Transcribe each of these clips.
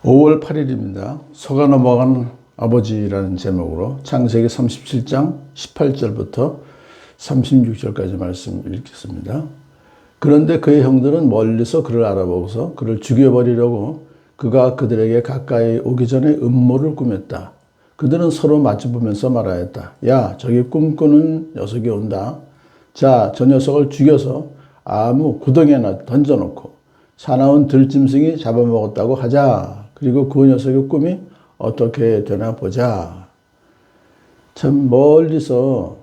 5월 8일입니다. 소가 넘어간 아버지라는 제목으로 창세기 37장 18절부터 36절까지 말씀 읽겠습니다. 그런데 그의 형들은 멀리서 그를 알아보고서 그를 죽여버리려고 그가 그들에게 가까이 오기 전에 음모를 꾸몄다. 그들은 서로 마주보면서 말하였다. 야, 저기 꿈꾸는 녀석이 온다. 자, 저 녀석을 죽여서 아무 구덩이에나 던져놓고 사나운 들짐승이 잡아먹었다고 하자. 그리고 그 녀석의 꿈이 어떻게 되나 보자. 참 멀리서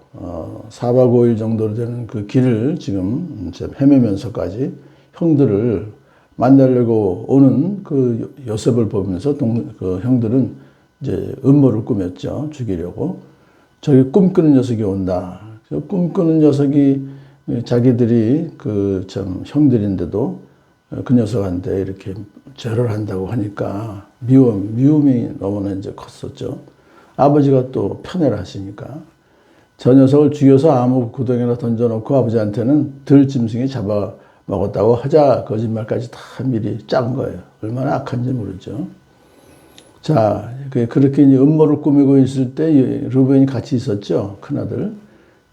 4박 5일 정도 되는 그 길을 지금 헤매면서까지 형들을 만나려고 오는 그 요셉을 보면서 그 형들은 이제 음모를 꾸몄죠. 죽이려고. 저기 꿈꾸는 녀석이 온다. 꿈꾸는 녀석이 자기들이 그 참 형들인데도 그 녀석한테 이렇게 절을 한다고 하니까 미움이 너무나 이제 컸었죠. 아버지가 또 편애를 하시니까 저 녀석을 죽여서 아무 구덩이나 던져놓고 아버지한테는 들짐승이 잡아먹었다고 하자. 거짓말까지 다 미리 짠 거예요. 얼마나 악한지 모르죠. 자, 그렇게 이제 음모를 꾸미고 있을 때 르우벤이 같이 있었죠. 큰아들.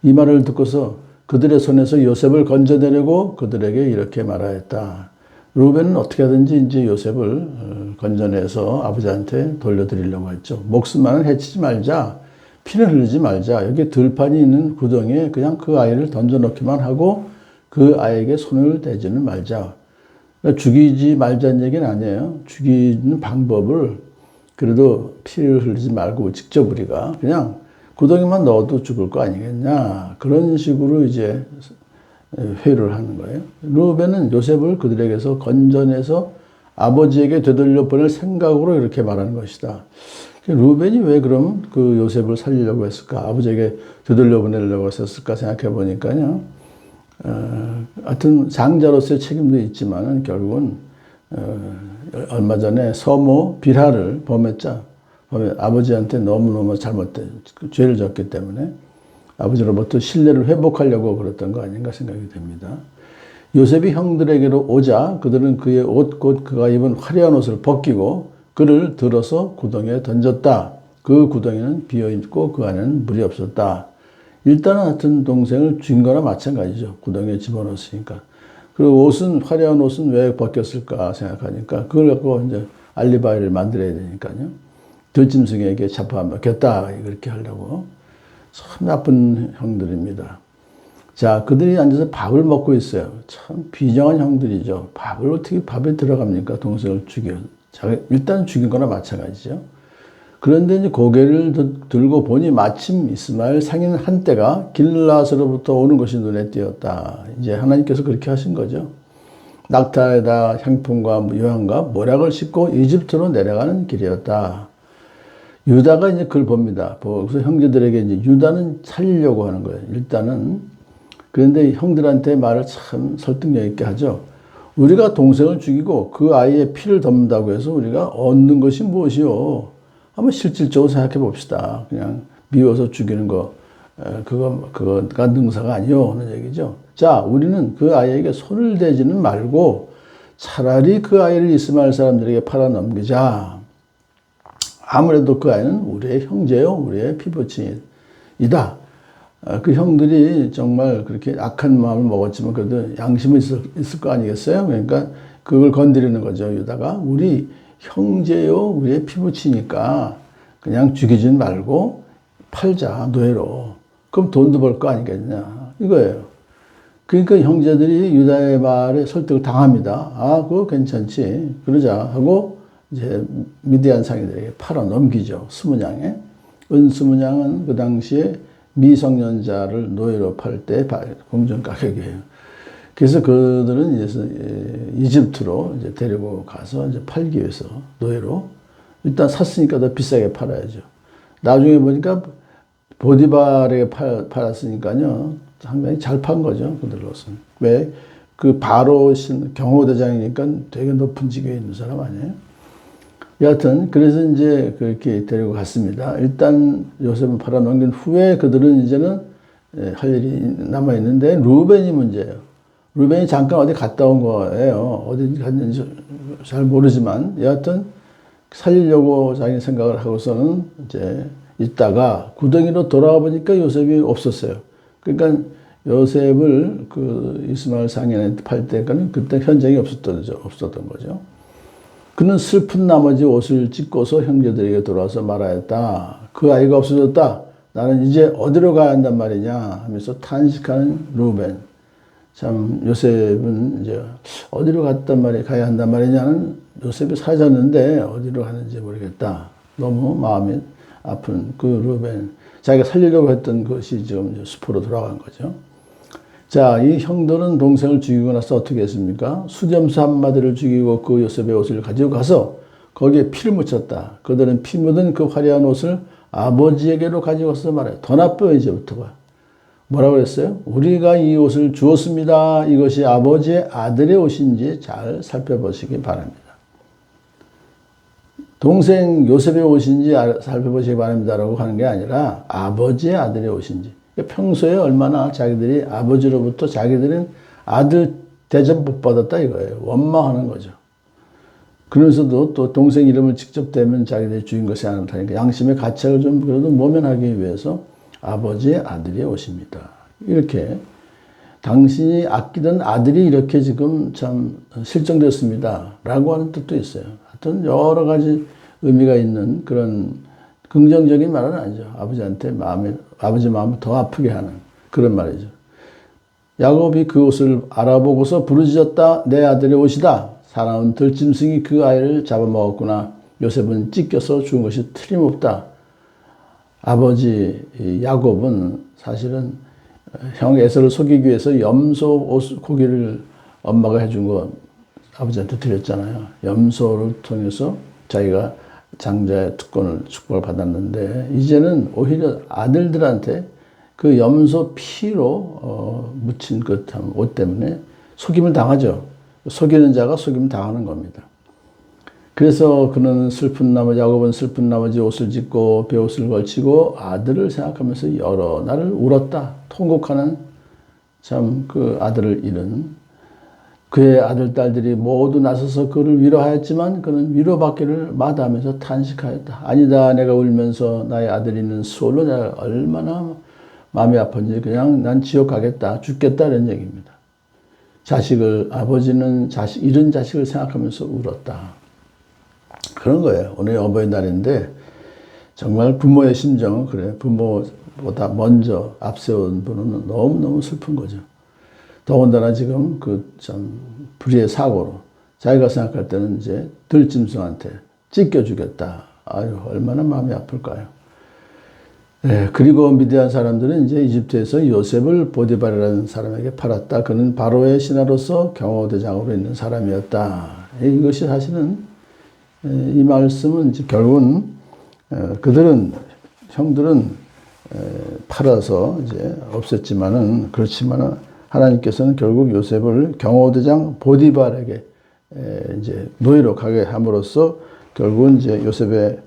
이 말을 듣고서 그들의 손에서 요셉을 건져내려고 그들에게 이렇게 말하였다. 르우벤은 어떻게 하든지 이제 요셉을 건져내서 아버지한테 돌려드리려고 했죠. 목숨만은 해치지 말자. 피는 흘리지 말자. 여기 들판이 있는 구덩이에 그냥 그 아이를 던져놓기만 하고 그 아이에게 손을 대지는 말자. 그러니까 죽이지 말자는 얘기는 아니에요. 죽이는 방법을 그래도 피를 흘리지 말고 직접 우리가 그냥 구덩이만 넣어도 죽을 거 아니겠냐. 그런 식으로 이제 회유를 하는 거예요. 르우벤은 요셉을 그들에게서 건져내서 아버지에게 되돌려 보낼 생각으로 이렇게 말하는 것이다. 르우벤이 왜 그럼 그 요셉을 살리려고 했을까? 아버지에게 되돌려 보내려고 했을까 생각해 보니까요. 하여튼 장자로서의 책임도 있지만 결국은 얼마 전에 서모 빌하를 범했죠. 아버지한테 너무너무 잘못된 죄를 졌기 때문에 아버지로부터 신뢰를 회복하려고 그랬던 거 아닌가 생각이 됩니다. 요셉이 형들에게로 오자 그들은 그의 옷 곧 그가 입은 화려한 옷을 벗기고 그를 들어서 구덩이에 던졌다. 그 구덩이는 비어있고 그 안에는 물이 없었다. 일단은 하여튼 동생을 죽인 거나 마찬가지죠. 구덩이에 집어넣었으니까. 그리고 화려한 옷은 왜 벗겼을까 생각하니까 그걸 갖고 이제 알리바이를 만들어야 되니까요. 들짐승에게 잡아먹혔다. 그렇게 하려고. 참 나쁜 형들입니다. 자, 그들이 앉아서 밥을 먹고 있어요. 참 비정한 형들이죠. 밥을 어떻게 밥에 들어갑니까? 동생을 죽여. 일단 죽인 거나 마찬가지죠. 그런데 이제 고개를 들고 보니 마침 이스마엘 상인 한때가 길라스로부터 오는 것이 눈에 띄었다. 이제 하나님께서 그렇게 하신 거죠. 낙타에다 향품과 요향과 모략을 싣고 이집트로 내려가는 길이었다. 유다가 이제 그걸 봅니다. 그래서 형제들에게 이제 유다는 살리려고 하는 거예요. 일단은. 그런데 형들한테 말을 참 설득력 있게 하죠. 우리가 동생을 죽이고 그 아이의 피를 덮는다고 해서 우리가 얻는 것이 무엇이요? 한번 실질적으로 생각해 봅시다. 그냥 미워서 죽이는 거, 그거가 능사가 아니요. 하는 얘기죠. 자, 우리는 그 아이에게 손을 대지는 말고 차라리 그 아이를 이스마엘 사람들에게 팔아 넘기자. 아무래도 그 아이는 우리의 형제요, 우리의 피부친이다. 그 형들이 정말 그렇게 악한 마음을 먹었지만 그래도 양심은 있을 거 아니겠어요? 그러니까 그걸 건드리는 거죠, 유다가. 우리 형제요, 우리의 피부치니까 그냥 죽이진 말고 팔자, 노예로. 그럼 돈도 벌 거 아니겠냐, 이거예요. 그러니까 형제들이 유다의 말에 설득을 당합니다. 아, 그거 괜찮지. 그러자 하고 이제 미디안 상인들에게 팔아 넘기죠. 스무냥에. 은스무냥은 그 당시에 미성년자를 노예로 팔 때 공정 가격이에요. 그래서 그들은 이제 이집트로 이제 데리고 가서 이제 팔기 위해서 노예로 일단 샀으니까 더 비싸게 팔아야죠. 나중에 보니까 보디발에게 팔았으니까요. 상당히 잘 판 거죠. 그들로서는. 왜? 그 바로 경호대장이니까 되게 높은 직위에 있는 사람 아니에요? 여하튼 그래서 이제 그렇게 데리고 갔습니다. 일단 요셉은 팔아 넘긴 후에 그들은 이제는 할 일이 남아 있는데 르우벤이 문제예요. 르우벤이 잠깐 어디 갔다 온 거예요. 어디 갔는지 잘 모르지만 여하튼 살리려고 자기 생각을 하고서는 이제 있다가 구덩이로 돌아와 보니까 요셉이 없었어요. 그러니까 요셉을 그 이스마엘 상인한테 팔 때까지는 그때 현장이 없었던 거죠. 그는 슬픈 나머지 옷을 찢고서 형제들에게 돌아와서 말하였다. 그 아이가 없어졌다. 나는 이제 어디로 가야 한단 말이냐 하면서 탄식하는 루벤. 참 요셉은 이제 어디로 가야 한단 말이냐는 요셉이 사라졌는데 어디로 가는지 모르겠다. 너무 마음이 아픈 그 루벤. 자기가 살리려고 했던 것이 지금 숲으로 돌아간 거죠. 자, 이 형들은 동생을 죽이고 나서 어떻게 했습니까? 수렴수 한 마디를 죽이고 그 요셉의 옷을 가지고 가서 거기에 피를 묻혔다. 그들은 피 묻은 그 화려한 옷을 아버지에게로 가지고 가서 말해요. 더 나빠요, 이제부터가. 뭐라고 그랬어요? 우리가 이 옷을 주었습니다. 이것이 아버지의 아들의 옷인지 잘 살펴보시기 바랍니다. 동생 요셉의 옷인지 살펴보시기 바랍니다라고 하는 게 아니라 아버지의 아들의 옷인지. 평소에 얼마나 자기들이 아버지로부터 자기들은 아들 대접 못 받았다 이거예요. 원망하는 거죠. 그러면서도 또 동생 이름을 직접 대면 자기들이 주인 것이 아니라니까 양심의 가책을 좀 그래도 모면하기 위해서 아버지의 아들이 오십니다. 이렇게 당신이 아끼던 아들이 이렇게 지금 참 실종됐습니다. 라고 하는 뜻도 있어요. 하여튼 여러 가지 의미가 있는 그런 긍정적인 말은 아니죠. 아버지한테 아버지 마음을 더 아프게 하는 그런 말이죠. 야곱이 그 옷을 알아보고서 부르짖었다. 내 아들의 옷이다. 사나운 들짐승이 그 아이를 잡아먹었구나. 요셉은 찢겨서 죽은 것이 틀림없다. 아버지 야곱은 사실은 형 에서를 속이기 위해서 염소 옷 고기를 엄마가 해준 거 아버지한테 드렸잖아요. 염소를 통해서 자기가 장자의 축복을 받았는데 이제는 오히려 아들들한테 그 염소 피로 묻힌 그 옷 때문에 속임을 당하죠. 속이는 자가 속임을 당하는 겁니다. 그래서 그는 야곱은 슬픈 나머지 옷을 찢고 베옷을 걸치고 아들을 생각하면서 여러 날을 울었다. 통곡하는 참 그 아들을 잃은 그의 아들, 딸들이 모두 나서서 그를 위로하였지만 그는 위로받기를 마다하면서 탄식하였다. 아니다. 내가 울면서 나의 아들이 있는 수월로 내가 얼마나 마음이 아픈지 그냥 난 지옥 가겠다. 죽겠다. 이런 얘기입니다. 아버지는 잃은 자식을 생각하면서 울었다. 그런 거예요. 오늘 어버이날인데 정말 부모의 심정은 그래요. 부모보다 먼저 앞세운 분은 너무너무 슬픈 거죠. 더군다나 지금 그 참 불의의 사고로 자기가 생각할 때는 이제 들짐승한테 찢겨 주겠다. 아유, 얼마나 마음이 아플까요? 네, 그리고 미디안 사람들은 이제 이집트에서 요셉을 보디발이라는 사람에게 팔았다. 그는 바로의 신하로서 경호대장으로 있는 사람이었다. 이것이 사실은 이 말씀은 이제 결국은 형들은 팔아서 이제 없앴지만은 그렇지만은 하나님께서는 결국 요셉을 경호대장 보디발에게 이제 노예로 가게 함으로써 결국은 이제 요셉의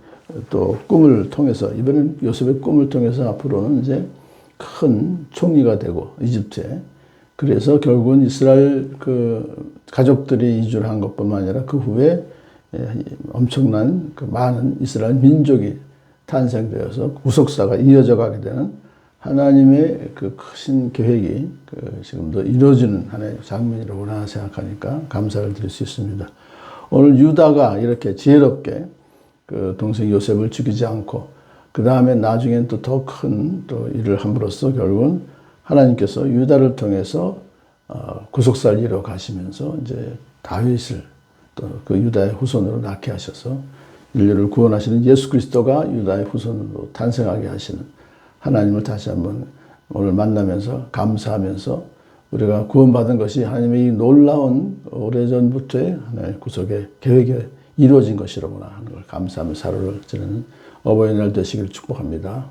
또 꿈을 통해서 이번엔 요셉의 꿈을 통해서 앞으로는 이제 큰 총리가 되고 이집트에 그래서 결국은 이스라엘 그 가족들이 이주를 한 것뿐만 아니라 그 후에 엄청난 그 많은 이스라엘 민족이 탄생되어서 구속사가 이어져 가게 되는 하나님의 그 크신 계획이 지금도 이루어지는 하나의 장면이라고 생각하니까 감사를 드릴 수 있습니다. 오늘 유다가 이렇게 지혜롭게 그 동생 요셉을 죽이지 않고 그 다음에 나중엔 또 더 큰 또 일을 함으로써 결국은 하나님께서 유다를 통해서 구속사를 이루어 가시면서 이제 다윗을 또 그 유다의 후손으로 낳게 하셔서 인류를 구원하시는 예수 그리스도가 유다의 후손으로 탄생하게 하시는 하나님을 다시 한번 오늘 만나면서 감사하면서 우리가 구원받은 것이 하나님의 이 놀라운 오래전부터의 하나님의 구속의 계획이 이루어진 것이로구나 하는 걸 감사하며 하루를 지내는 어버이날 되시길 축복합니다.